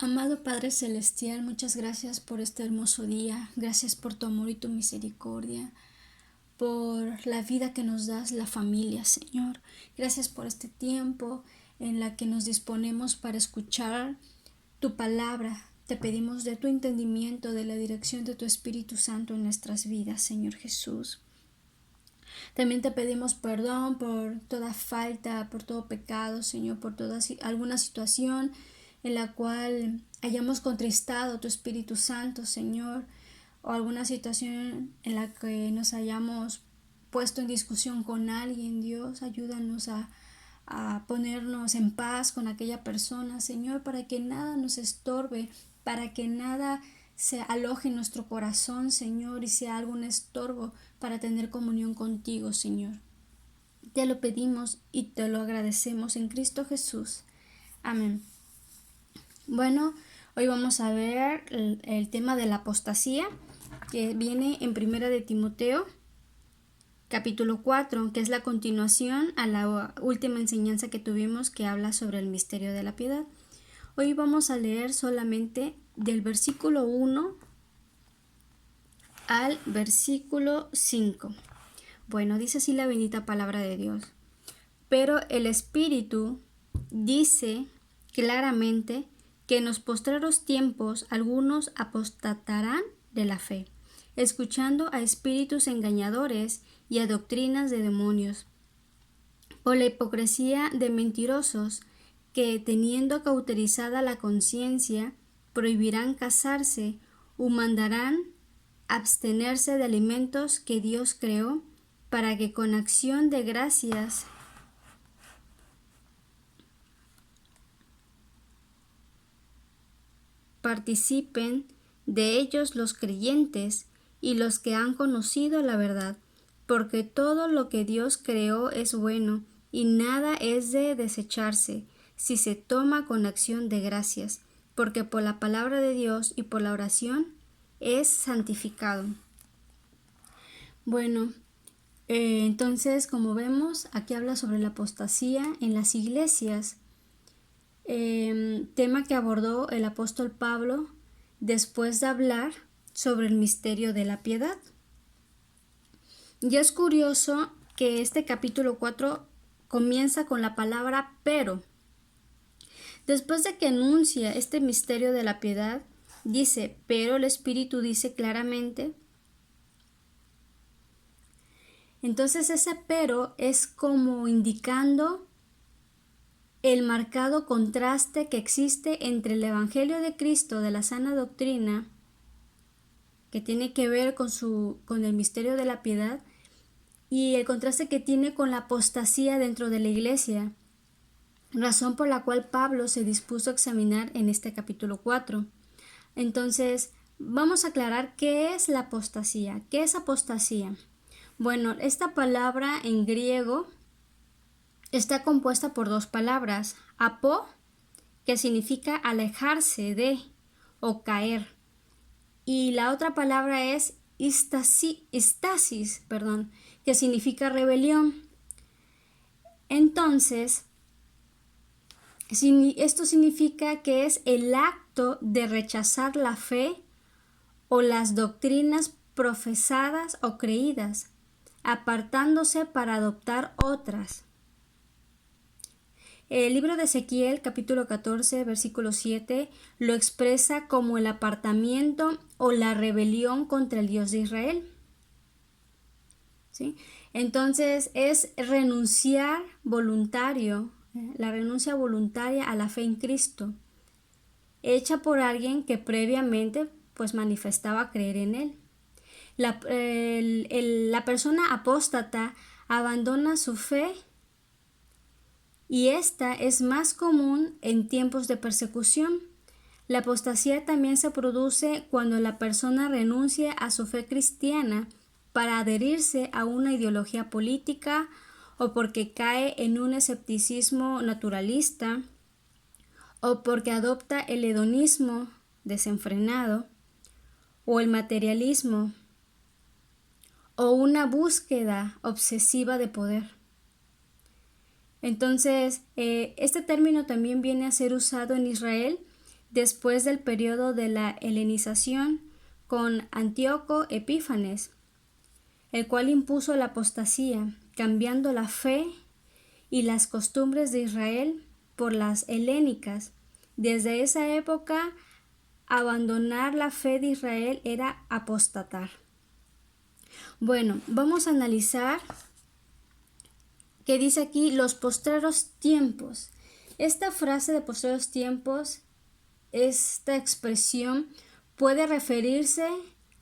Amado Padre Celestial, muchas gracias por este hermoso día, gracias por tu amor y tu misericordia, por la vida que nos das, la familia, Señor. Gracias por este tiempo en la que nos disponemos para escuchar tu palabra. Te pedimos de tu entendimiento, de la dirección de tu Espíritu Santo en nuestras vidas, Señor Jesús. También te pedimos perdón por toda falta, por todo pecado, Señor, por alguna situación en la cual hayamos contristado tu Espíritu Santo, Señor, o alguna situación en la que nos hayamos puesto en discusión con alguien. Dios, ayúdanos a ponernos en paz con aquella persona, Señor, para que nada nos estorbe, para que nada se aloje en nuestro corazón, Señor, y sea algún estorbo para tener comunión contigo, Señor. Te lo pedimos y te lo agradecemos en Cristo Jesús. Amén. Bueno, hoy vamos a ver el tema de la apostasía, que viene en Primera de Timoteo, capítulo 4, que es la continuación a la última enseñanza que tuvimos, que habla sobre el misterio de la piedad. Hoy vamos a leer solamente del versículo 1 al versículo 5. Bueno, dice así la bendita palabra de Dios. Pero el Espíritu dice claramente que en los postreros tiempos algunos apostatarán de la fe, escuchando a espíritus engañadores y a doctrinas de demonios, por la hipocresía de mentirosos que, teniendo cauterizada la conciencia, prohibirán casarse o mandarán abstenerse de alimentos que Dios creó, para que con acción de gracias participen de ellos los creyentes y los que han conocido la verdad, porque todo lo que Dios creó es bueno, y nada es de desecharse, si se toma con acción de gracias, porque por la palabra de Dios y por la oración es santificado. Bueno, entonces, como vemos, aquí habla sobre la apostasía en las iglesias, tema que abordó el apóstol Pablo después de hablar sobre el misterio de la piedad. Y es curioso que este capítulo 4 comienza con la palabra pero. Después de que anuncia este misterio de la piedad, dice, pero el Espíritu dice claramente. Entonces ese pero es como indicando el marcado contraste que existe entre el Evangelio de Cristo de la sana doctrina, que tiene que ver con el misterio de la piedad, y el contraste que tiene con la apostasía dentro de la iglesia, razón por la cual Pablo se dispuso a examinar en este capítulo 4. Entonces, vamos a aclarar qué es la apostasía. ¿Qué es apostasía? Bueno, esta palabra en griego está compuesta por dos palabras, apo, que significa alejarse de o caer, y la otra palabra es istasis, que significa rebelión. Entonces, esto significa que es el acto de rechazar la fe o las doctrinas profesadas o creídas, apartándose para adoptar otras. El libro de Ezequiel, capítulo 14, versículo 7, lo expresa como el apartamiento o la rebelión contra el Dios de Israel. ¿Sí? Entonces es renunciar voluntario, la renuncia voluntaria a la fe en Cristo, hecha por alguien que previamente pues manifestaba creer en Él. La persona apóstata abandona su fe, y esta es más común en tiempos de persecución. La apostasía también se produce cuando la persona renuncia a su fe cristiana para adherirse a una ideología política, o porque cae en un escepticismo naturalista, o porque adopta el hedonismo desenfrenado, o el materialismo, o una búsqueda obsesiva de poder. Entonces, este término también viene a ser usado en Israel después del periodo de la helenización con Antíoco Epífanes, el cual impuso la apostasía, cambiando la fe y las costumbres de Israel por las helénicas. Desde esa época, abandonar la fe de Israel era apostatar. Bueno, vamos a analizar qué dice aquí los postreros tiempos. Esta frase de postreros tiempos, esta expresión puede referirse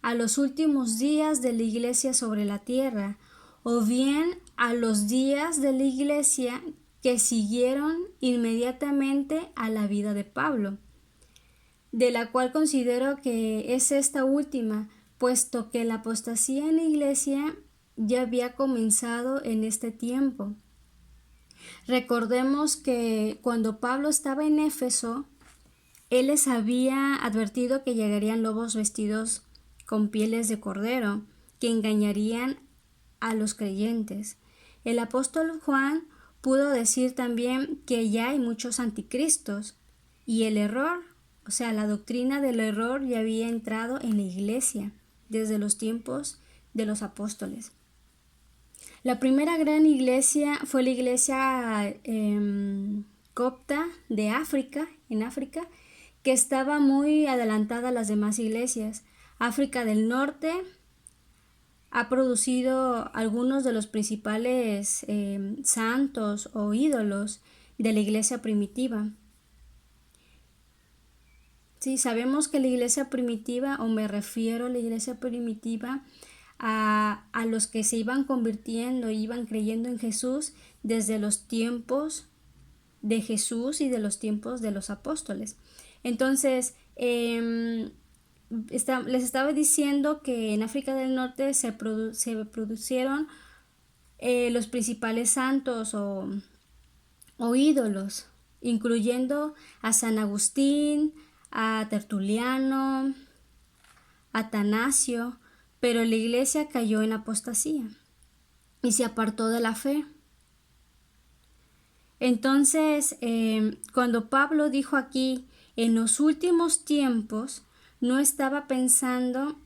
a los últimos días de la iglesia sobre la tierra, o bien a los días de la iglesia que siguieron inmediatamente a la vida de Pablo, de la cual considero que es esta última, puesto que la apostasía en la iglesia ya había comenzado en este tiempo. Recordemos que cuando Pablo estaba en Éfeso, él les había advertido que llegarían lobos vestidos con pieles de cordero, que engañarían a los creyentes. El apóstol Juan pudo decir también que ya hay muchos anticristos, y el error, o sea, la doctrina del error ya había entrado en la iglesia desde los tiempos de los apóstoles. La primera gran iglesia fue la iglesia copta de África, en África, que estaba muy adelantada a las demás iglesias. África del Norte ha producido algunos de los principales santos o ídolos de la iglesia primitiva. Sí, sabemos que la iglesia primitiva, o me refiero a la iglesia primitiva, a los que se iban convirtiendo, iban creyendo en Jesús desde los tiempos de Jesús y de los tiempos de los apóstoles. Entonces, les estaba diciendo que en África del Norte se produjeron los principales santos o ídolos, incluyendo a San Agustín, a Tertuliano, a Atanasio, pero la iglesia cayó en apostasía y se apartó de la fe. Entonces, cuando Pablo dijo aquí, en los últimos tiempos, no estaba pensando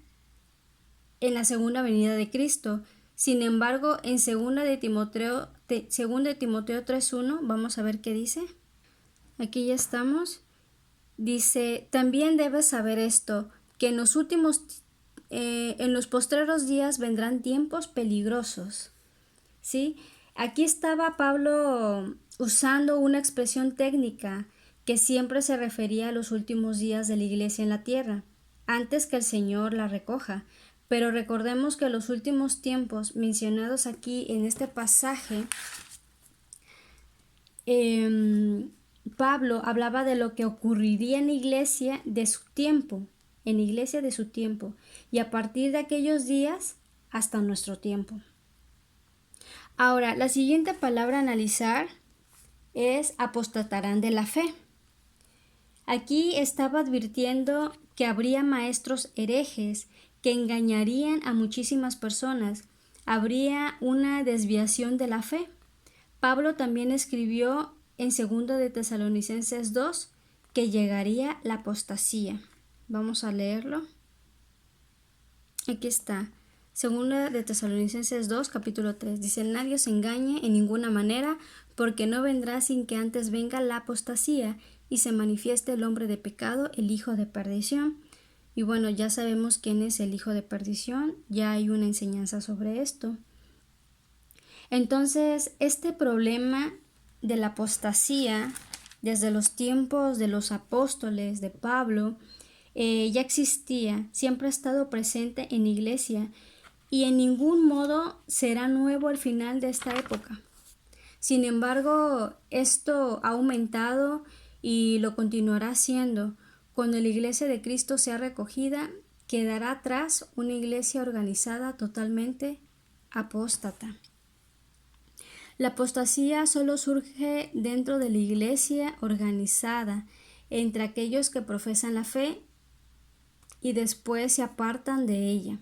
en la segunda venida de Cristo. Sin embargo, en 2 de Timoteo 3:1, vamos a ver qué dice. Aquí ya estamos. Dice, también debes saber esto, que en los postreros días vendrán tiempos peligrosos. ¿Sí? Aquí estaba Pablo usando una expresión técnica que siempre se refería a los últimos días de la iglesia en la tierra, antes que el Señor la recoja. Pero recordemos que los últimos tiempos mencionados aquí en este pasaje, Pablo hablaba de lo que ocurriría en la iglesia de su tiempo, y a partir de aquellos días hasta nuestro tiempo. Ahora, la siguiente palabra a analizar es apostatarán de la fe. Aquí estaba advirtiendo que habría maestros herejes que engañarían a muchísimas personas. Habría una desviación de la fe. Pablo también escribió en 2 de Tesalonicenses 2 que llegaría la apostasía. Vamos a leerlo. Aquí está. 2 de Tesalonicenses 2, capítulo 3. Dice, nadie os engañe en ninguna manera, porque no vendrá sin que antes venga la apostasía y se manifieste el hombre de pecado, el hijo de perdición. Y bueno, ya sabemos quién es el hijo de perdición, ya hay una enseñanza sobre esto. Entonces, este problema de la apostasía, desde los tiempos de los apóstoles, de Pablo, ya existía, siempre ha estado presente en la iglesia y en ningún modo será nuevo al final de esta época. Sin embargo, esto ha aumentado y lo continuará haciendo. Cuando la iglesia de Cristo sea recogida, quedará atrás una iglesia organizada totalmente apóstata. La apostasía solo surge dentro de la iglesia organizada, entre aquellos que profesan la fe y después se apartan de ella.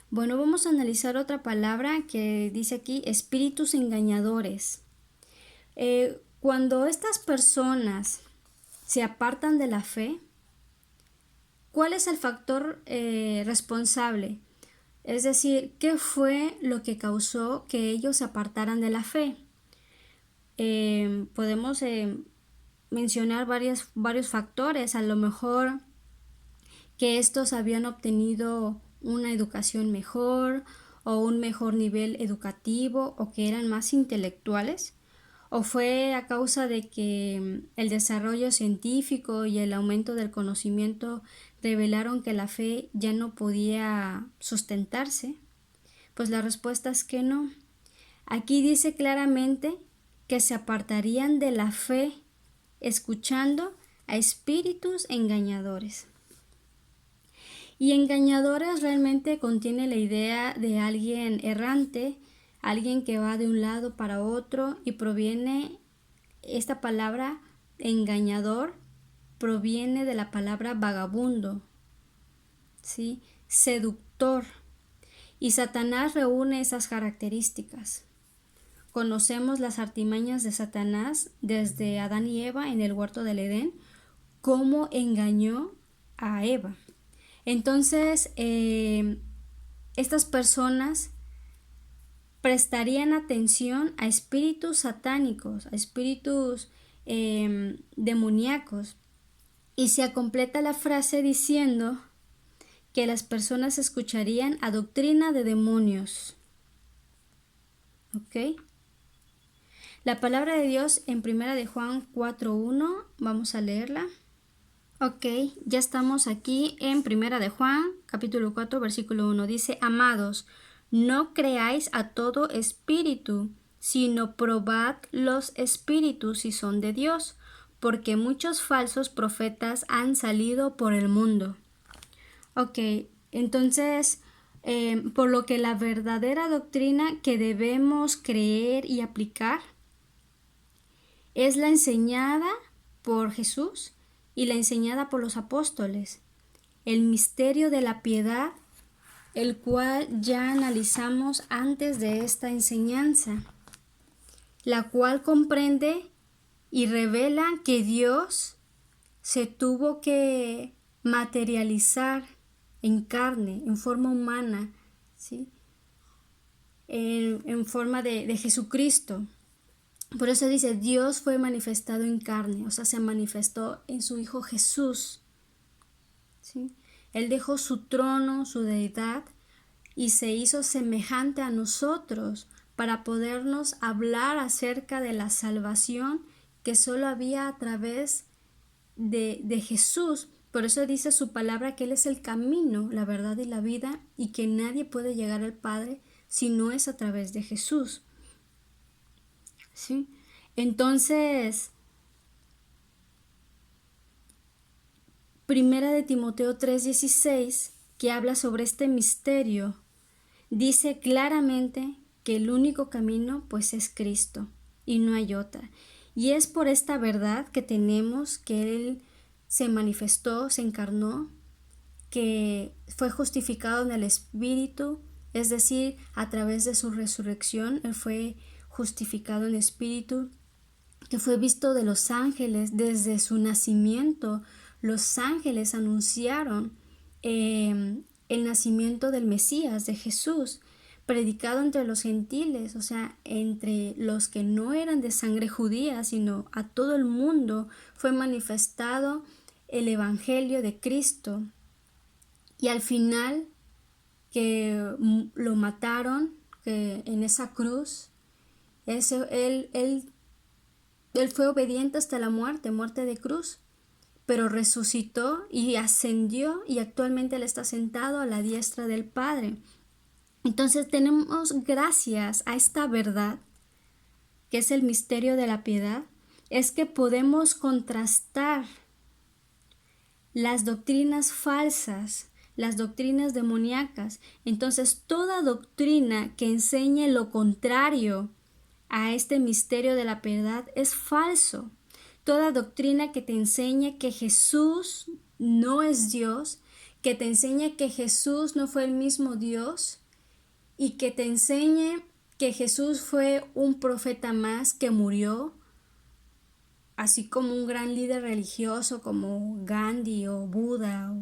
Bueno, vamos a analizar otra palabra que dice aquí, espíritus engañadores. Cuando estas personas se apartan de la fe, ¿cuál es el factor responsable? Es decir, ¿qué fue lo que causó que ellos se apartaran de la fe? Podemos mencionar varios factores. A lo mejor que estos habían obtenido una educación mejor o un mejor nivel educativo o que eran más intelectuales, o fue a causa de que el desarrollo científico y el aumento del conocimiento revelaron que la fe ya no podía sustentarse. Pues la respuesta es que no. Aquí dice claramente que se apartarían de la fe escuchando a espíritus engañadores. Y engañadores realmente contiene la idea de alguien errante, alguien que va de un lado para otro, y esta palabra engañador proviene de la palabra vagabundo, ¿sí? Seductor. Y Satanás reúne esas características. Conocemos las artimañas de Satanás desde Adán y Eva en el huerto del Edén, cómo engañó a Eva. Entonces, estas personas prestarían atención a espíritus satánicos, a espíritus demoníacos, y se completa la frase diciendo que las personas escucharían a doctrina de demonios. ¿Ok? La palabra de Dios en 1 de Juan 4:1, vamos a leerla. Ok, ya estamos aquí en 1 de Juan, capítulo 4, versículo 1. Dice: Amados, no creáis a todo espíritu, sino probad los espíritus si son de Dios, porque muchos falsos profetas han salido por el mundo. Ok, entonces, por lo que la verdadera doctrina que debemos creer y aplicar es la enseñada por Jesús y la enseñada por los apóstoles, el misterio de la piedad, el cual ya analizamos antes de esta enseñanza, la cual comprende y revela que Dios se tuvo que materializar en carne, en forma humana, ¿sí? En forma de Jesucristo. Por eso dice, Dios fue manifestado en carne, o sea, se manifestó en su Hijo Jesús, ¿sí? Él dejó su trono, su deidad, y se hizo semejante a nosotros para podernos hablar acerca de la salvación que solo había a través de Jesús. Por eso dice su palabra que Él es el camino, la verdad y la vida, y que nadie puede llegar al Padre si no es a través de Jesús. ¿Sí? Entonces, 1 de Timoteo 3:16, que habla sobre este misterio, dice claramente que el único camino pues es Cristo y no hay otra. Y es por esta verdad que tenemos que Él se manifestó, se encarnó, que fue justificado en el Espíritu, es decir, a través de su resurrección, Él fue justificado en Espíritu, que fue visto de los ángeles desde su nacimiento. Los ángeles anunciaron el nacimiento del Mesías, de Jesús, predicado entre los gentiles, o sea, entre los que no eran de sangre judía, sino a todo el mundo fue manifestado el Evangelio de Cristo. Y al final que lo mataron, que en esa cruz, él fue obediente hasta la muerte de cruz, pero resucitó y ascendió y actualmente Él está sentado a la diestra del Padre. Entonces tenemos, gracias a esta verdad, que es el misterio de la piedad, es que podemos contrastar las doctrinas falsas, las doctrinas demoníacas. Entonces toda doctrina que enseñe lo contrario a este misterio de la piedad es falso. Toda doctrina que te enseñe que Jesús no es Dios, que te enseñe que Jesús no fue el mismo Dios y que te enseñe que Jesús fue un profeta más que murió, así como un gran líder religioso como Gandhi o Buda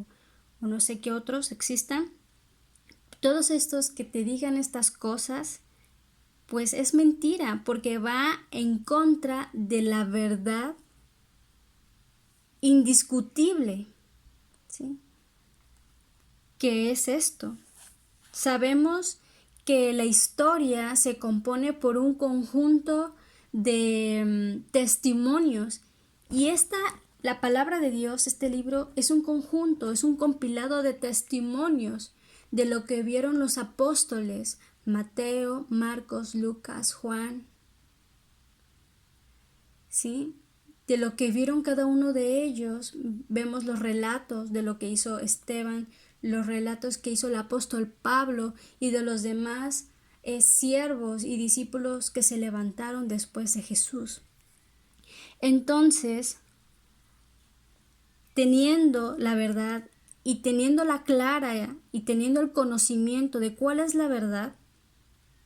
o no sé qué otros existan, todos estos que te digan estas cosas, pues es mentira, porque va en contra de la verdad indiscutible, ¿sí? ¿Qué es esto? Sabemos que la historia se compone por un conjunto de testimonios y la palabra de Dios, este libro, es un conjunto, es un compilado de testimonios de lo que vieron los apóstoles, Mateo, Marcos, Lucas, Juan, ¿sí? De lo que vieron cada uno de ellos, vemos los relatos de lo que hizo Esteban, los relatos que hizo el apóstol Pablo y de los demás siervos y discípulos que se levantaron después de Jesús. Entonces, teniendo la verdad y teniéndola clara y teniendo el conocimiento de cuál es la verdad,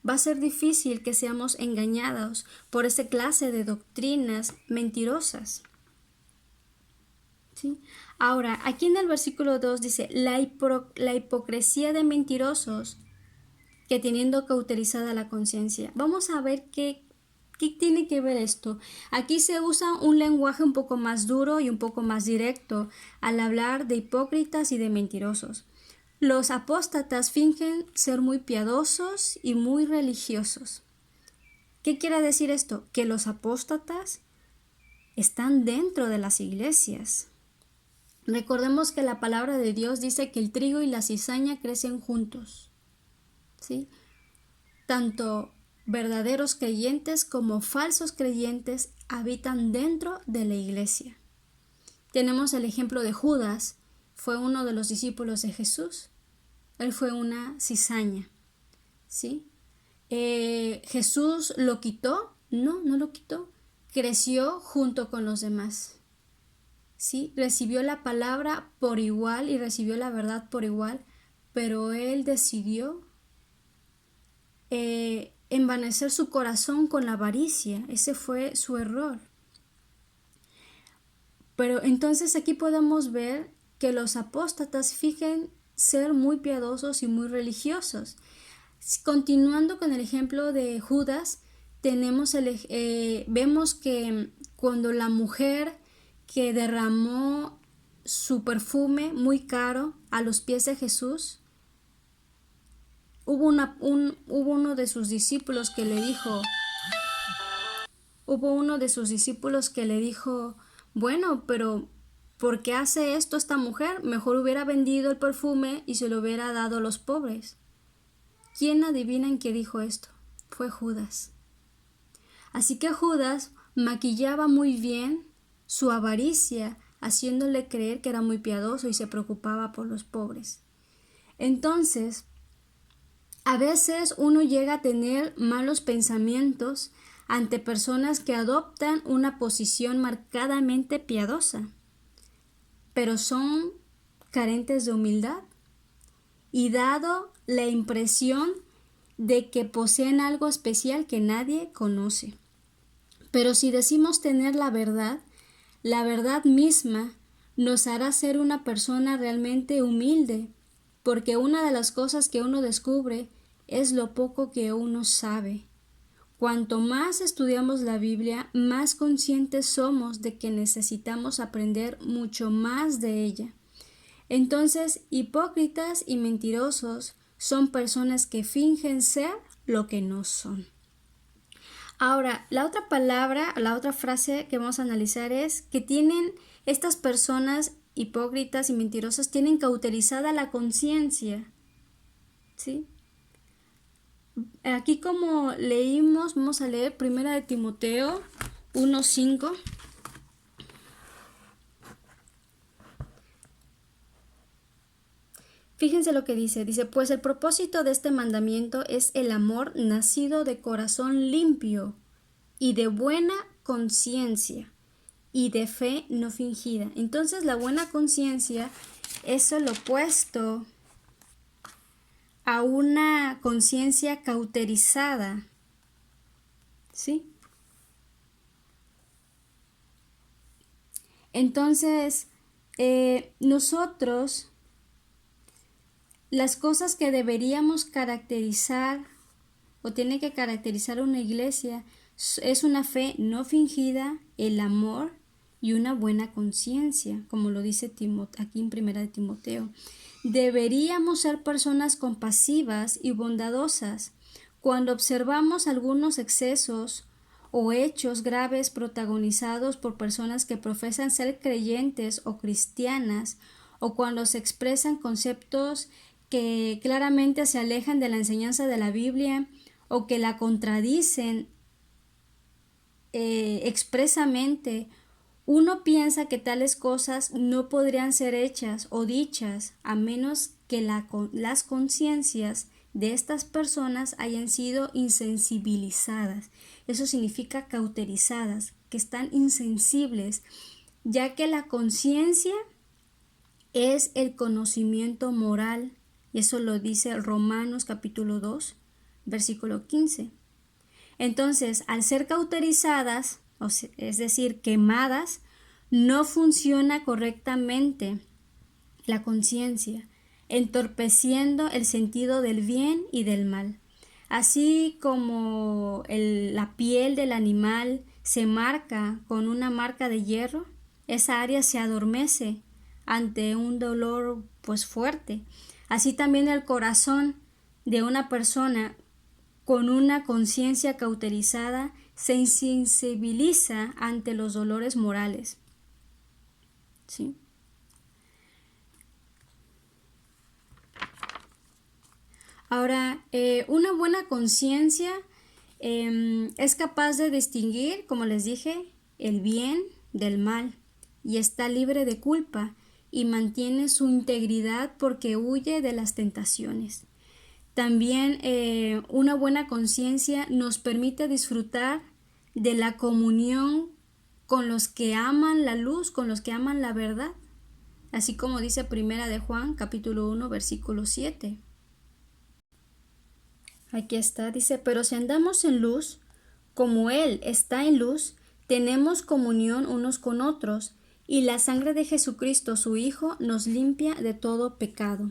va a ser difícil que seamos engañados por esa clase de doctrinas mentirosas. ¿Sí? Ahora, aquí en el versículo 2 dice, la hipocresía de mentirosos que teniendo cauterizada la conciencia. Vamos a ver qué tiene que ver esto. Aquí se usa un lenguaje un poco más duro y un poco más directo al hablar de hipócritas y de mentirosos. Los apóstatas fingen ser muy piadosos y muy religiosos. ¿Qué quiere decir esto? Que los apóstatas están dentro de las iglesias. Recordemos que la palabra de Dios dice que el trigo y la cizaña crecen juntos, ¿sí? Tanto verdaderos creyentes como falsos creyentes habitan dentro de la iglesia. Tenemos el ejemplo de Judas, fue uno de los discípulos de Jesús. Él fue una cizaña, ¿sí? ¿Jesús lo quitó? No lo quitó. Creció junto con los demás, ¿sí? Recibió la palabra por igual y recibió la verdad por igual, pero él decidió envanecer su corazón con la avaricia. Ese fue su error. Pero entonces aquí podemos ver que los apóstatas fingen ser muy piadosos y muy religiosos. Continuando con el ejemplo de Judas, vemos que cuando la mujer que derramó su perfume muy caro a los pies de Jesús, hubo uno de sus discípulos que le dijo, bueno, pero ¿por qué hace esto esta mujer? Mejor hubiera vendido el perfume y se lo hubiera dado a los pobres. ¿Quién adivinan que dijo esto? Fue Judas. Así que Judas maquillaba muy bien su avaricia, haciéndole creer que era muy piadoso y se preocupaba por los pobres. Entonces, a veces uno llega a tener malos pensamientos ante personas que adoptan una posición marcadamente piadosa, pero son carentes de humildad y dado la impresión de que poseen algo especial que nadie conoce. Pero si decimos tener la verdad misma nos hará ser una persona realmente humilde, porque una de las cosas que uno descubre es lo poco que uno sabe. Cuanto más estudiamos la Biblia, más conscientes somos de que necesitamos aprender mucho más de ella. Entonces, hipócritas y mentirosos son personas que fingen ser lo que no son. Ahora, la otra frase que vamos a analizar es que estas personas hipócritas y mentirosas tienen cauterizada la conciencia, ¿sí? Aquí como leímos, vamos a leer 1 de Timoteo 1:5. Fíjense lo que dice, pues el propósito de este mandamiento es el amor nacido de corazón limpio y de buena conciencia y de fe no fingida. Entonces la buena conciencia es el opuesto a una conciencia cauterizada, ¿sí? Entonces nosotros las cosas que deberíamos caracterizar o tiene que caracterizar una iglesia es una fe no fingida, el amor y una buena conciencia, como lo dice aquí en Primera de Timoteo. Deberíamos ser personas compasivas y bondadosas. Cuando observamos algunos excesos o hechos graves protagonizados por personas que profesan ser creyentes o cristianas, o cuando se expresan conceptos que claramente se alejan de la enseñanza de la Biblia o que la contradicen expresamente, uno piensa que tales cosas no podrían ser hechas o dichas a menos que las conciencias de estas personas hayan sido insensibilizadas. Eso significa cauterizadas, que están insensibles, ya que la conciencia es el conocimiento moral, y eso lo dice Romanos capítulo 2, versículo 15. Entonces, al ser cauterizadas, es decir, quemadas, no funciona correctamente la conciencia, entorpeciendo el sentido del bien y del mal. Así como la piel del animal se marca con una marca de hierro, esa área se adormece ante un dolor pues fuerte. Así también el corazón de una persona con una conciencia cauterizada se insensibiliza ante los dolores morales. ¿Sí? Ahora, una buena conciencia es capaz de distinguir, como les dije, el bien del mal y está libre de culpa y mantiene su integridad porque huye de las tentaciones. También una buena conciencia nos permite disfrutar de la comunión con los que aman la luz, con los que aman la verdad, así como dice Primera de Juan, capítulo 1, versículo 7. Aquí está, dice, pero si andamos en luz, como Él está en luz, tenemos comunión unos con otros, y la sangre de Jesucristo, su Hijo, nos limpia de todo pecado.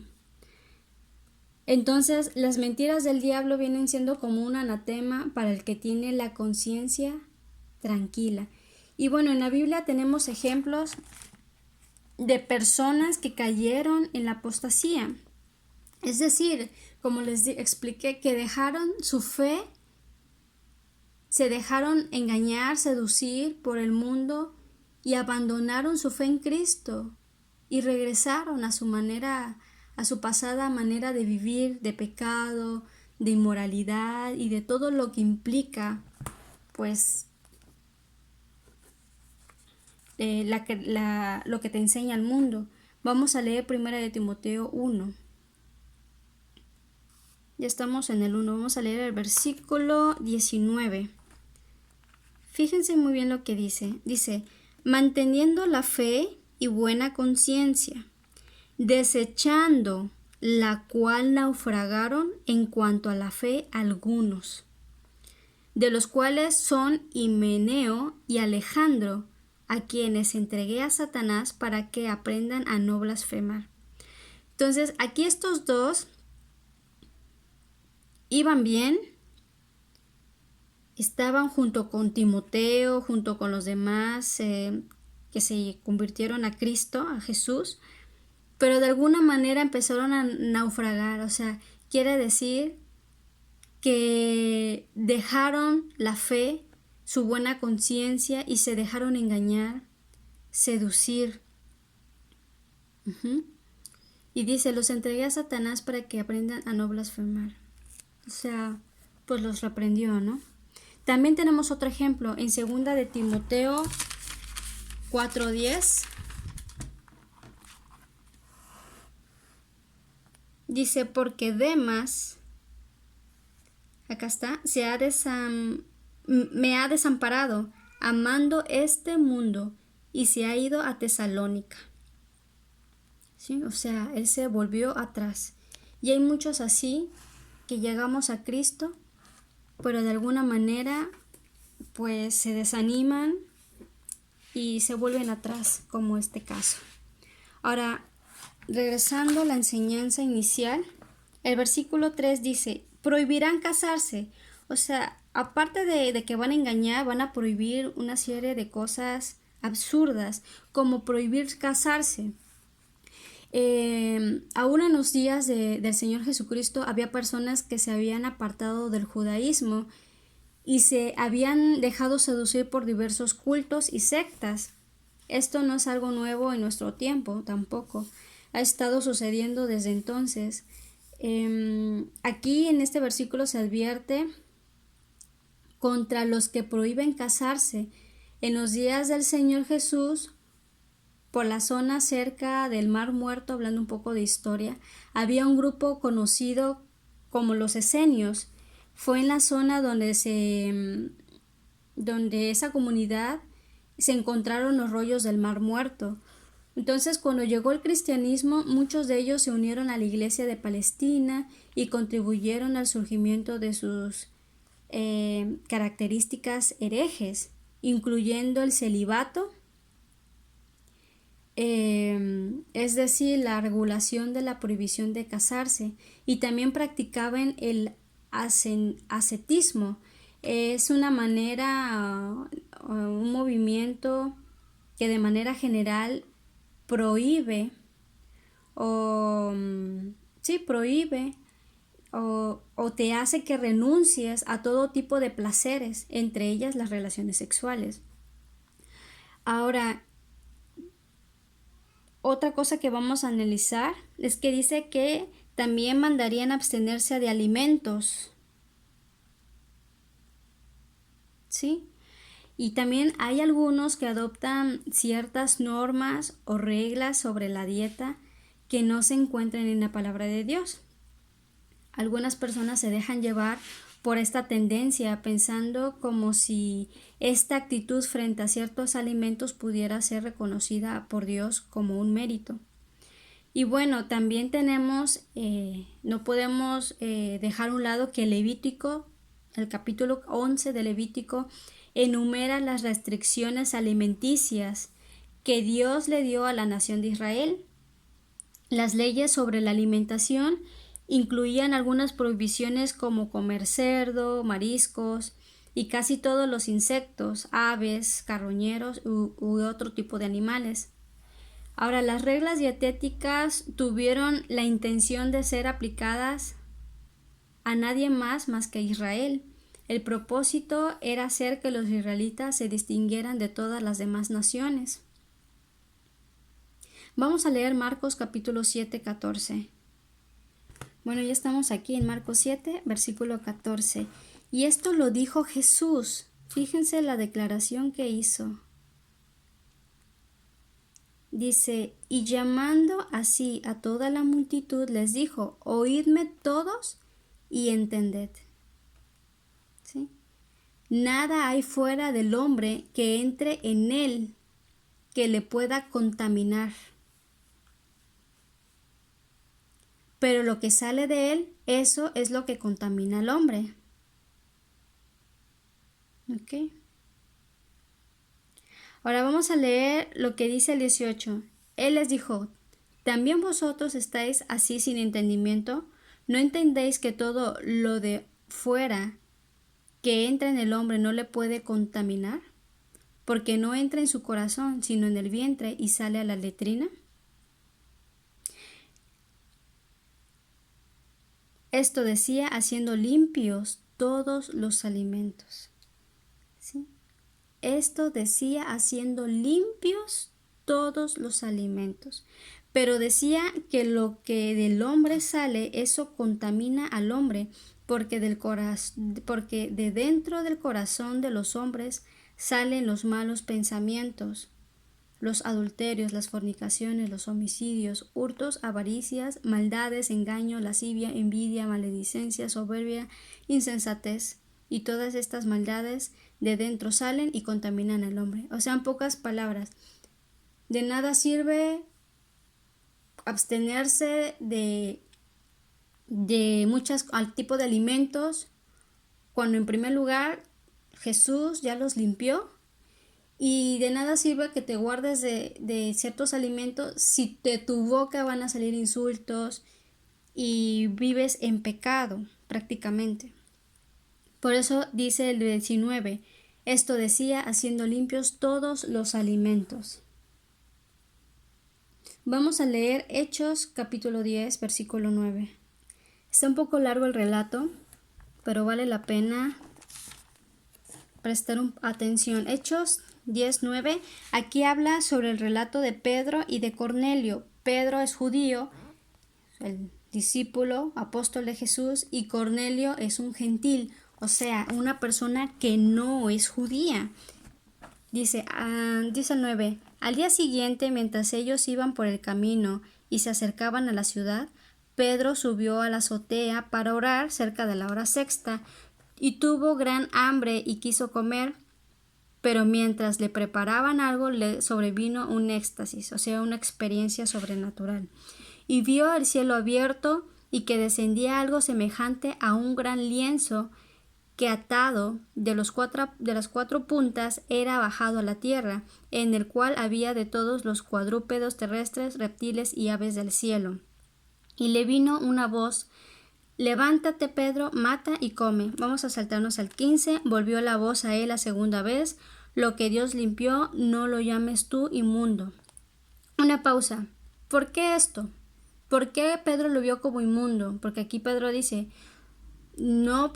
Entonces, las mentiras del diablo vienen siendo como un anatema para el que tiene la conciencia tranquila. Y bueno, en la Biblia tenemos ejemplos de personas que cayeron en la apostasía. Es decir, como les expliqué, que dejaron su fe, se dejaron engañar, seducir por el mundo y abandonaron su fe en Cristo y regresaron a su pasada manera de vivir, de pecado, de inmoralidad y de todo lo que implica, pues, lo que te enseña el mundo. Vamos a leer 1 de Timoteo 1. Ya estamos en el 1. Vamos a leer el versículo 19. Fíjense muy bien lo que dice. Dice, manteniendo la fe y buena conciencia, desechando la cual naufragaron en cuanto a la fe algunos, de los cuales son Himeneo y Alejandro, a quienes entregué a Satanás para que aprendan a no blasfemar. Entonces, aquí estos dos iban bien, estaban junto con Timoteo, junto con los demás que se convirtieron a Cristo, a Jesús, pero de alguna manera empezaron a naufragar. O sea, quiere decir que dejaron la fe, su buena conciencia y se dejaron engañar, seducir. Y dice, los entregué a Satanás para que aprendan a no blasfemar. O sea, pues los reprendió, ¿no? También tenemos otro ejemplo en 2 de Timoteo 4:10. Dice, porque Demas, acá está, me ha desamparado, amando este mundo, y se ha ido a Tesalónica. ¿Sí? O sea, él se volvió atrás. Y hay muchos así que llegamos a Cristo, pero de alguna manera pues se desaniman y se vuelven atrás, como este caso. Ahora, regresando a la enseñanza inicial, el versículo 3 dice, prohibirán casarse. O sea, aparte de que van a engañar, van a prohibir una serie de cosas absurdas, como prohibir casarse. Aún en los días del Señor Jesucristo había personas que se habían apartado del judaísmo y se habían dejado seducir por diversos cultos y sectas. Esto no es algo nuevo en nuestro tiempo, tampoco. Ha estado sucediendo desde entonces. Aquí en este versículo se advierte contra los que prohíben casarse. En los días del Señor Jesús, por la zona cerca del Mar Muerto, hablando un poco de historia, había un grupo conocido como los esenios. Fue en la zona donde esa comunidad se encontraron los rollos del Mar Muerto. Entonces, cuando llegó el cristianismo, muchos de ellos se unieron a la iglesia de Palestina y contribuyeron al surgimiento de sus características herejes, incluyendo el celibato, es decir, la regulación de la prohibición de casarse, y también practicaban el ascetismo. Es una manera, un movimiento que de manera general prohíbe prohíbe o te hace que renuncies a todo tipo de placeres, entre ellas las relaciones sexuales. Ahora, otra cosa que vamos a analizar es que dice que también mandarían abstenerse de alimentos, ¿sí? Y también hay algunos que adoptan ciertas normas o reglas sobre la dieta que no se encuentran en la palabra de Dios. Algunas personas se dejan llevar por esta tendencia, pensando como si esta actitud frente a ciertos alimentos pudiera ser reconocida por Dios como un mérito. Y bueno, también tenemos, no podemos dejar a un lado que Levítico, el capítulo 11 de Levítico, enumera las restricciones alimenticias que Dios le dio a la nación de Israel. Las leyes sobre la alimentación incluían algunas prohibiciones como comer cerdo, mariscos y casi todos los insectos, aves, carroñeros u otro tipo de animales. Ahora, las reglas dietéticas tuvieron la intención de ser aplicadas a nadie más que a Israel. El propósito era hacer que los israelitas se distinguieran de todas las demás naciones. Vamos a leer Marcos capítulo 7, 14. Bueno, ya estamos aquí en Marcos 7, versículo 14. Y esto lo dijo Jesús. Fíjense la declaración que hizo. Dice, y llamando así a toda la multitud, les dijo, oídme todos y entended. ¿Sí? Nada hay fuera del hombre que entre en él que le pueda contaminar. Pero lo que sale de él, eso es lo que contamina al hombre. ¿Ok? Ahora vamos a leer lo que dice el 18. Él les dijo, ¿también vosotros estáis así sin entendimiento? ¿No entendéis que todo lo de fuera que entra en el hombre no le puede contaminar? Porque no entra en su corazón, sino en el vientre y sale a la letrina. Esto decía haciendo limpios todos los alimentos. ¿Sí? Esto decía haciendo limpios todos los alimentos. Pero decía que lo que del hombre sale, eso contamina al hombre, porque de dentro del corazón de los hombres salen los malos pensamientos, los adulterios, las fornicaciones, los homicidios, hurtos, avaricias, maldades, engaño, lascivia, envidia, maledicencia, soberbia, insensatez. Y todas estas maldades de dentro salen y contaminan al hombre. O sea, en pocas palabras, de nada sirve abstenerse de muchos tipos de alimentos cuando en primer lugar Jesús ya los limpió Y de nada sirve que te guardes de ciertos alimentos si de tu boca van a salir insultos y vives en pecado prácticamente. Por eso dice el 19, esto decía haciendo limpios todos los alimentos. Vamos a leer Hechos capítulo 10 versículo 9. Está un poco largo el relato, pero vale la pena prestar atención. Hechos 10:9. Aquí habla sobre el relato de Pedro y de Cornelio. Pedro es judío, el discípulo, apóstol de Jesús, y Cornelio es un gentil, o sea, una persona que no es judía. Dice el 9. Al día siguiente, mientras ellos iban por el camino y se acercaban a la ciudad, Pedro subió a la azotea para orar cerca de la hora sexta, y tuvo gran hambre y quiso comer, pero mientras le preparaban algo le sobrevino un éxtasis, o sea, una experiencia sobrenatural, y vio el cielo abierto y que descendía algo semejante a un gran lienzo que atado de las cuatro puntas era bajado a la tierra, en el cual había de todos los cuadrúpedos terrestres, reptiles y aves del cielo. Y le vino una voz: levántate, Pedro, mata y come. Vamos a saltarnos al 15. Volvió la voz a él la segunda vez: lo que Dios limpió, no lo llames tú inmundo. Una pausa. ¿Por qué esto? ¿Por qué Pedro lo vio como inmundo? Porque aquí Pedro dice, no,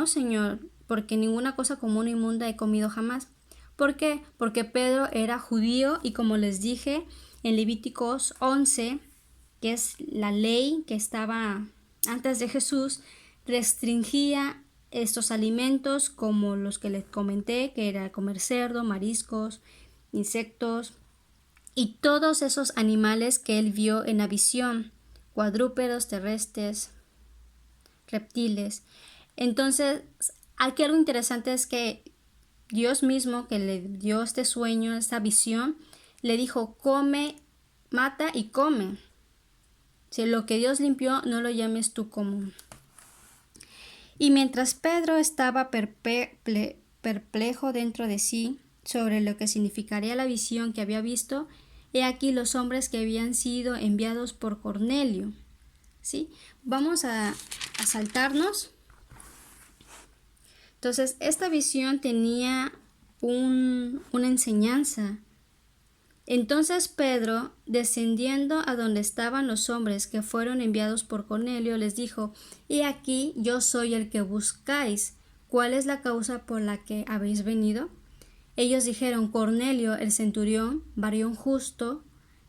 Señor, porque ninguna cosa común o inmunda he comido jamás. ¿Por qué? Porque Pedro era judío y, como les dije en Levíticos 11, que es la ley que estaba antes de Jesús, restringía estos alimentos como los que les comenté, que era comer cerdo, mariscos, insectos y todos esos animales que él vio en la visión, cuadrúpedos terrestres, reptiles. Entonces, aquí algo interesante es que Dios mismo, que le dio este sueño, esta visión, le dijo: come, mata y come. Si lo que Dios limpió, no lo llames tú común. Y mientras Pedro estaba perplejo dentro de sí sobre lo que significaría la visión que había visto, he aquí los hombres que habían sido enviados por Cornelio. ¿Sí? Vamos a saltarnos. Entonces, esta visión tenía una enseñanza. Entonces Pedro, descendiendo a donde estaban los hombres que fueron enviados por Cornelio, les dijo: he aquí, yo soy el que buscáis. ¿Cuál es la causa por la que habéis venido? Ellos dijeron: Cornelio, el centurión, varón justo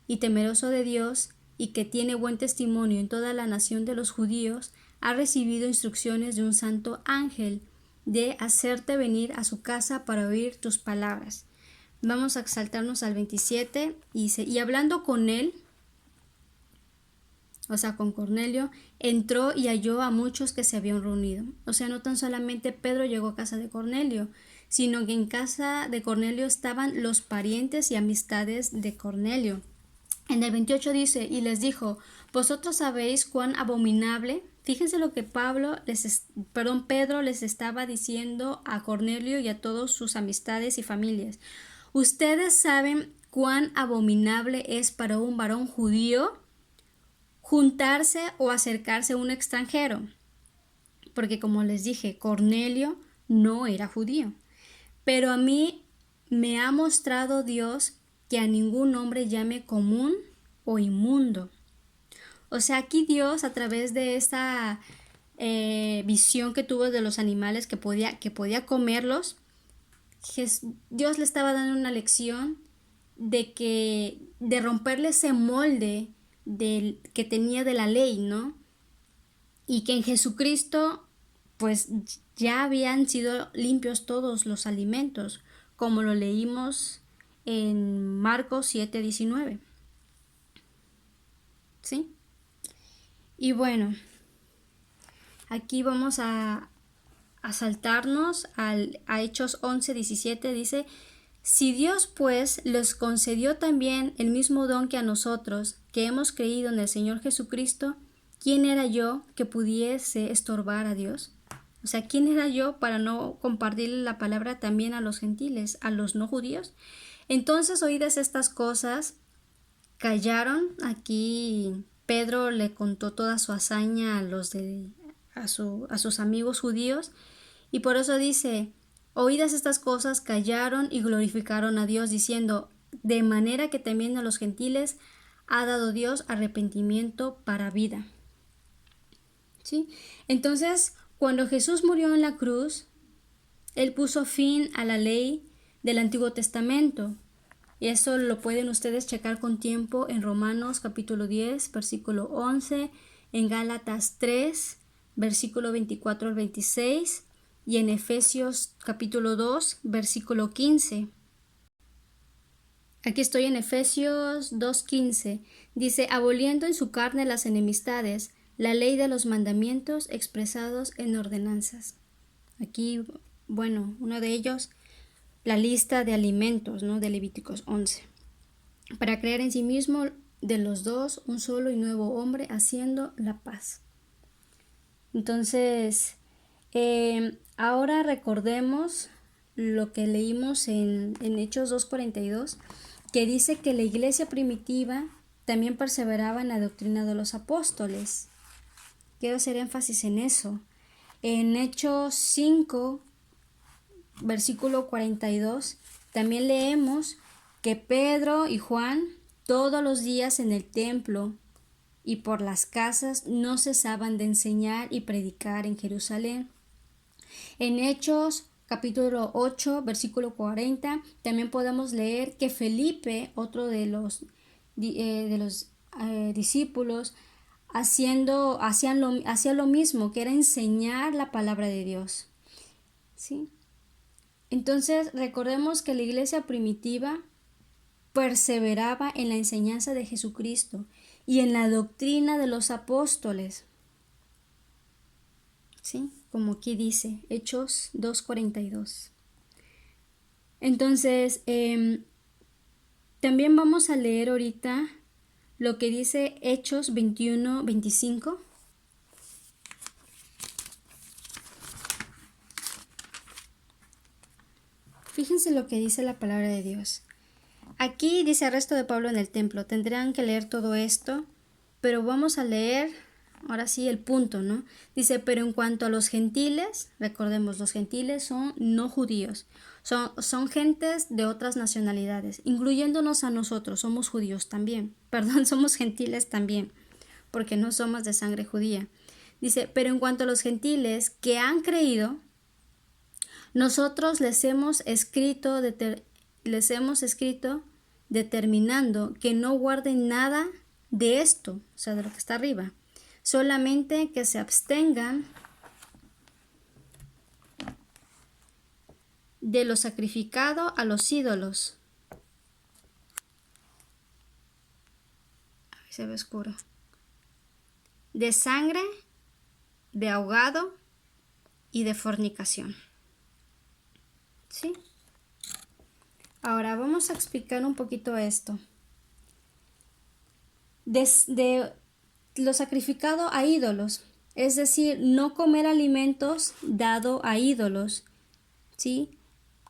y temeroso de Dios, y que tiene buen testimonio en toda la nación de los judíos, ha recibido instrucciones de un santo ángel de hacerte venir a su casa para oír tus palabras. Vamos a saltarnos al 27. Y hablando con él, o sea, con Cornelio, entró y halló a muchos que se habían reunido. O sea, no tan solamente Pedro llegó a casa de Cornelio, sino que en casa de Cornelio estaban los parientes y amistades de Cornelio. En el 28 dice: y les dijo: vosotros sabéis cuán abominable. Fíjense lo que Pedro les estaba diciendo a Cornelio y a todas sus amistades y familias. Ustedes saben cuán abominable es para un varón judío juntarse o acercarse a un extranjero. Porque, como les dije, Cornelio no era judío. Pero a mí me ha mostrado Dios que a ningún hombre llame común o inmundo. O sea, aquí Dios, a través de esta visión que tuvo de los animales que podía comerlos, Dios le estaba dando una lección de romperle ese molde que tenía de la ley, ¿no? Y que en Jesucristo pues ya habían sido limpios todos los alimentos, como lo leímos en Marcos 7:19. ¿Sí? Y bueno, aquí vamos a saltarnos a Hechos 11:17. Dice: si Dios pues les concedió también el mismo don que a nosotros, que hemos creído en el Señor Jesucristo, ¿quién era yo que pudiese estorbar a Dios? O sea, ¿quién era yo para no compartirle la palabra también a los gentiles, a los no judíos? Entonces, oídas estas cosas, callaron. Aquí Pedro le contó toda su hazaña a sus amigos judíos, y por eso dice: oídas estas cosas, callaron y glorificaron a Dios, diciendo: de manera que también a los gentiles ha dado Dios arrepentimiento para vida. ¿Sí? Entonces, cuando Jesús murió en la cruz, Él puso fin a la ley del Antiguo Testamento. Y eso lo pueden ustedes checar con tiempo en Romanos capítulo 10, versículo 11, en Gálatas 3, versículo 24 al 26, y en Efesios capítulo 2, versículo 15. Aquí estoy en Efesios 2:15. Dice: aboliendo en su carne las enemistades, la ley de los mandamientos expresados en ordenanzas. Aquí, bueno, uno de ellos, la lista de alimentos, ¿no? De Levíticos 11. Para crear en sí mismo de los dos un solo y nuevo hombre, haciendo la paz. Entonces, ahora recordemos lo que leímos en Hechos 2:42, que dice que la iglesia primitiva también perseveraba en la doctrina de los apóstoles. Quiero hacer énfasis en eso. En Hechos 5, versículo 42, también leemos que Pedro y Juan todos los días en el templo y por las casas no cesaban de enseñar y predicar en Jerusalén. En Hechos capítulo 8, versículo 40, también podemos leer que Felipe, otro de los discípulos, hacía lo mismo, que era enseñar la palabra de Dios. ¿Sí? Entonces, recordemos que la iglesia primitiva perseveraba en la enseñanza de Jesucristo y en la doctrina de los apóstoles. ¿Sí? Como aquí dice, Hechos 2:42. Entonces, también vamos a leer ahorita lo que dice Hechos 21:25. Fíjense lo que dice la palabra de Dios. Aquí dice: arresto de Pablo en el templo. Tendrán que leer todo esto, pero vamos a leer ahora sí el punto, ¿no? Dice: pero en cuanto a los gentiles, recordemos, los gentiles son no judíos, son gentes de otras nacionalidades, incluyéndonos a nosotros, somos judíos también, perdón, somos gentiles también, porque no somos de sangre judía. Dice: pero en cuanto a los gentiles que han creído, nosotros les hemos escrito determinando que no guarden nada de esto, o sea, de lo que está arriba, solamente que se abstengan de lo sacrificado a los ídolos. A ver, se ve oscuro. De sangre, de ahogado y de fornicación. ¿Sí? Ahora vamos a explicar un poquito esto. De lo sacrificado a ídolos, es decir, no comer alimentos dado a ídolos, ¿sí?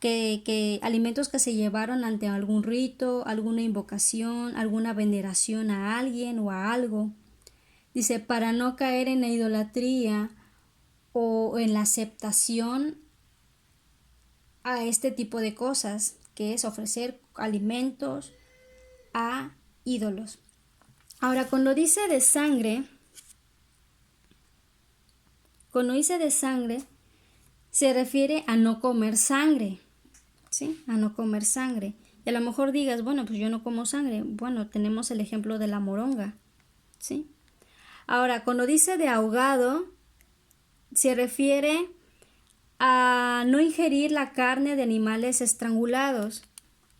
Que alimentos que se llevaron ante algún rito, alguna invocación, alguna veneración a alguien o a algo. Dice: para no caer en la idolatría o en la aceptación a este tipo de cosas, que es ofrecer alimentos a ídolos. Ahora, cuando dice de sangre, se refiere a no comer sangre, ¿sí? A no comer sangre. Y a lo mejor digas: bueno, pues yo no como sangre. Bueno, tenemos el ejemplo de la moronga, ¿sí? Ahora, cuando dice de ahogado, se refiere a no ingerir la carne de animales estrangulados,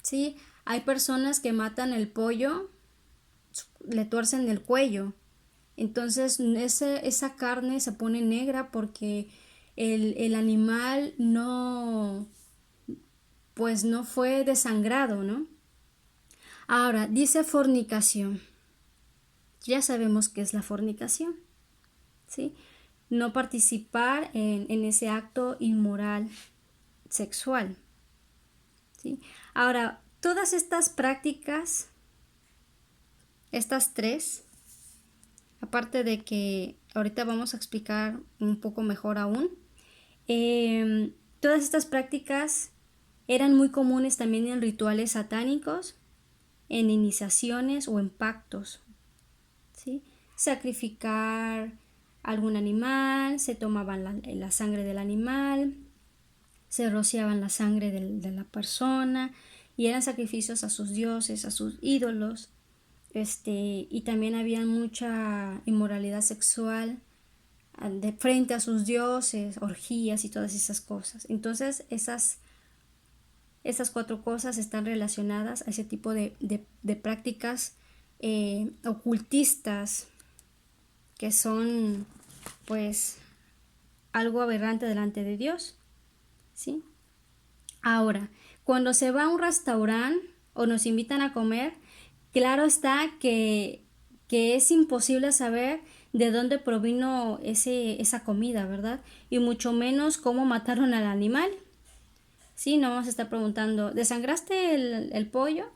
¿sí? Hay personas que matan el pollo, le tuercen el cuello, entonces esa carne se pone negra porque el animal no fue desangrado, ¿no? Ahora, dice fornicación. Ya sabemos qué es la fornicación, ¿sí? no participar en ese acto inmoral sexual, ¿sí? Ahora, todas estas prácticas, estas tres, aparte de que ahorita vamos a explicar un poco mejor aún, todas estas prácticas eran muy comunes también en rituales satánicos, en iniciaciones o en pactos, ¿sí? Sacrificar algún animal, se tomaban la sangre del animal, se rociaban la sangre de la persona y eran sacrificios a sus dioses, a sus ídolos. Y también había mucha inmoralidad sexual de frente a sus dioses, orgías y todas esas cosas. Entonces esas cuatro cosas están relacionadas a ese tipo de prácticas ocultistas que son pues algo aberrante delante de Dios, ¿sí? Ahora, cuando se va a un restaurante o nos invitan a comer, claro está que es imposible saber de dónde provino esa comida, ¿verdad? Y mucho menos cómo mataron al animal. Sí, no vamos a estar preguntando, ¿desangraste el pollo?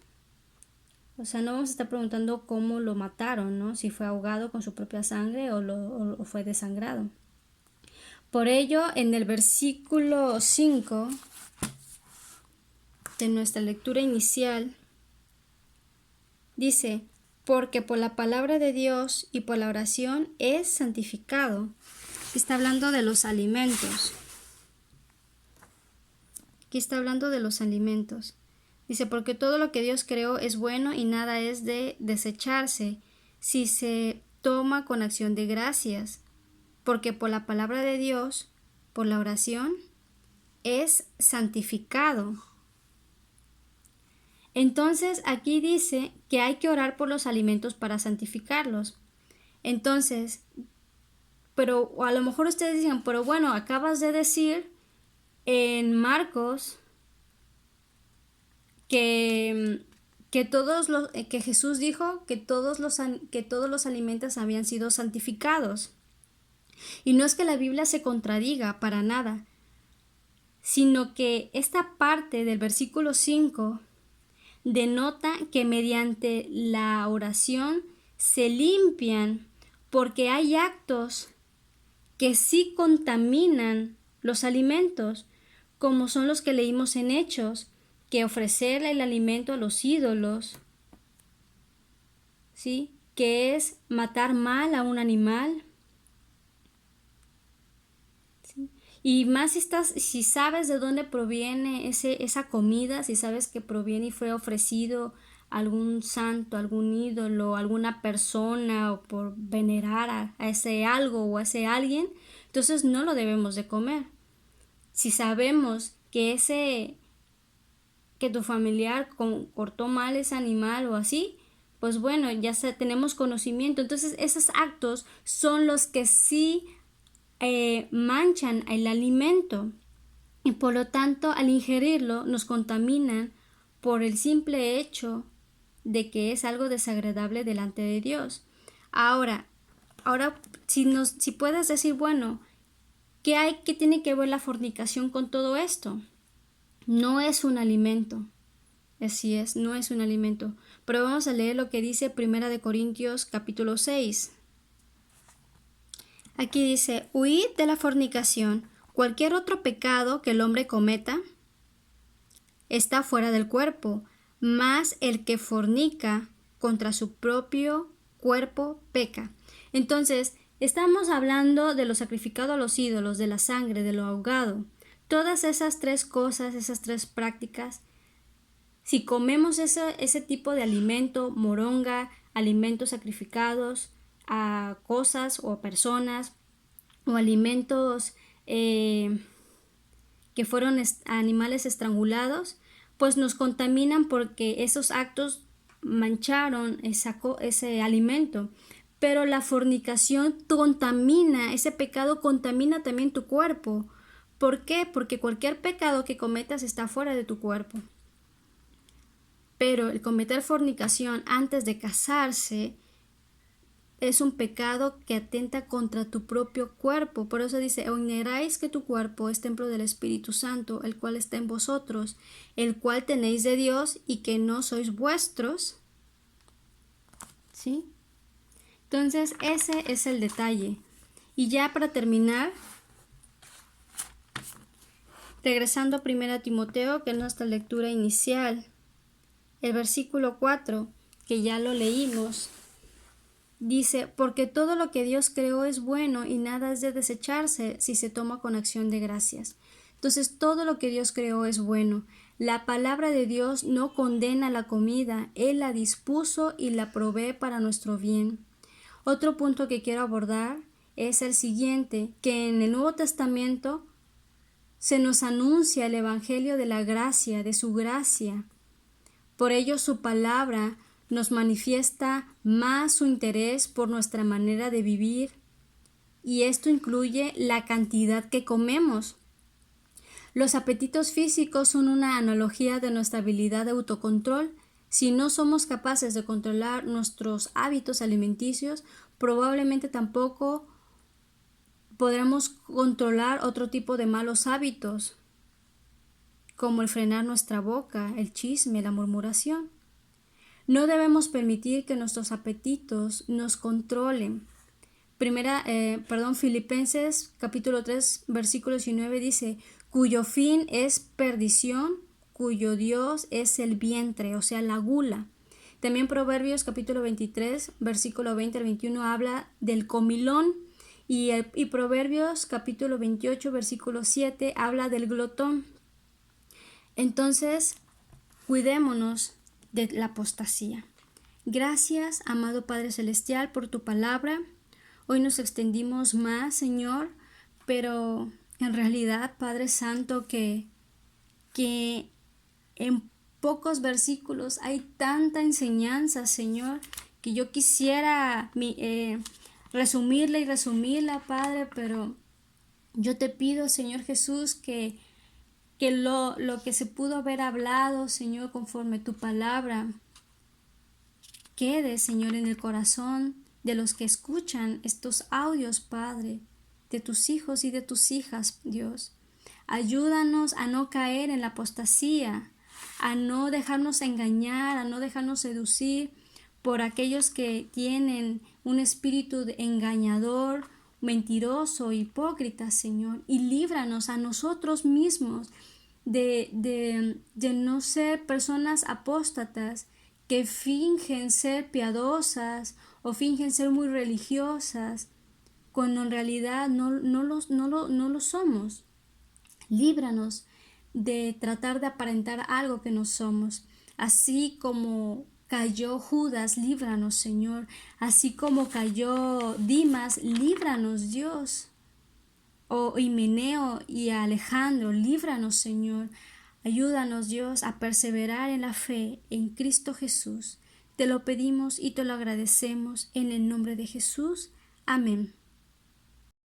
O sea, no vamos a estar preguntando cómo lo mataron, ¿no? Si fue ahogado con su propia sangre o fue desangrado. Por ello, en el versículo 5 de nuestra lectura inicial, dice, porque por la palabra de Dios y por la oración es santificado. Está hablando de los alimentos. Aquí está hablando de los alimentos. Dice, porque todo lo que Dios creó es bueno y nada es de desecharse si se toma con acción de gracias, porque por la palabra de Dios, por la oración, es santificado. Entonces aquí dice que hay que orar por los alimentos para santificarlos. Entonces, pero a lo mejor ustedes dicen, pero bueno, acabas de decir en Marcos que Jesús dijo que todos los alimentos habían sido santificados. Y no es que la Biblia se contradiga para nada, sino que esta parte del versículo 5 denota que mediante la oración se limpian, porque hay actos que sí contaminan los alimentos, como son los que leímos en Hechos, que ofrecer el alimento a los ídolos, ¿sí? Que es matar mal a un animal, ¿sí? Y más si sabes de dónde proviene esa comida, si sabes que proviene y fue ofrecido a algún santo, algún ídolo, alguna persona, o por venerar a ese algo o a ese alguien, entonces no lo debemos de comer. Si sabemos que tu familiar cortó mal ese animal o así, pues bueno, tenemos conocimiento. Entonces esos actos son los que sí manchan el alimento y por lo tanto al ingerirlo nos contaminan por el simple hecho de que es algo desagradable delante de Dios. Ahora si puedes decir, bueno, ¿qué tiene que ver la fornicación con todo esto? No es un alimento. Así es, no es un alimento. Pero vamos a leer lo que dice 1 Corintios capítulo 6. Aquí dice, huid de la fornicación. Cualquier otro pecado que el hombre cometa está fuera del cuerpo, mas el que fornica contra su propio cuerpo peca. Entonces, estamos hablando de lo sacrificado a los ídolos, de la sangre, de lo ahogado. Todas esas tres cosas, esas tres prácticas, si comemos ese tipo de alimento, moronga, alimentos sacrificados a cosas o a personas, o alimentos que fueron animales estrangulados, pues nos contaminan porque esos actos mancharon ese alimento. Pero la fornicación contamina, ese pecado contamina también tu cuerpo. ¿Por qué? Porque cualquier pecado que cometas está fuera de tu cuerpo. Pero el cometer fornicación antes de casarse es un pecado que atenta contra tu propio cuerpo. Por eso dice, ¿o ignoráis que tu cuerpo es templo del Espíritu Santo, el cual está en vosotros, el cual tenéis de Dios y que no sois vuestros? ¿Sí? Entonces ese es el detalle. Y ya para terminar, regresando a 1 Timoteo, que es nuestra lectura inicial, el versículo 4, que ya lo leímos, dice, porque todo lo que Dios creó es bueno y nada es de desecharse si se toma con acción de gracias. Entonces todo lo que Dios creó es bueno. La palabra de Dios no condena la comida, Él la dispuso y la provee para nuestro bien. Otro punto que quiero abordar es el siguiente, que en el Nuevo Testamento se nos anuncia el Evangelio de la gracia, de su gracia. Por ello su palabra nos manifiesta más su interés por nuestra manera de vivir, y esto incluye la cantidad que comemos. Los apetitos físicos son una analogía de nuestra habilidad de autocontrol. Si no somos capaces de controlar nuestros hábitos alimenticios, probablemente tampoco podremos controlar otro tipo de malos hábitos, como el frenar nuestra boca, el chisme, la murmuración. No debemos permitir que nuestros apetitos nos controlen. Filipenses capítulo 3, versículo 19 dice, cuyo fin es perdición, cuyo Dios es el vientre, o sea, la gula. También Proverbios capítulo 23, versículo 20 al 21 habla del comilón, y Proverbios capítulo 28, versículo 7 habla del glotón. Entonces, cuidémonos de la apostasía. Gracias, amado Padre Celestial, por tu palabra. Hoy nos extendimos más, Señor, pero en realidad, Padre Santo, que en pocos versículos hay tanta enseñanza, Señor, que yo quisiera resumirla, Padre, pero yo te pido, Señor Jesús, que lo que se pudo haber hablado, Señor, conforme tu palabra, quede, Señor, en el corazón de los que escuchan estos audios, Padre, de tus hijos y de tus hijas, Dios. Ayúdanos a no caer en la apostasía, a no dejarnos engañar, a no dejarnos seducir por aquellos que tienen un espíritu engañador, mentiroso, hipócrita, Señor, y líbranos a nosotros mismos de no ser personas apóstatas que fingen ser piadosas o fingen ser muy religiosas, cuando en realidad no lo somos. Líbranos de tratar de aparentar algo que no somos. Así como cayó Judas, líbranos, Señor. Así como cayó Dimas, líbranos, Dios. O Himeneo y Alejandro, líbranos, Señor. Ayúdanos, Dios, a perseverar en la fe en Cristo Jesús. Te lo pedimos y te lo agradecemos en el nombre de Jesús. Amén.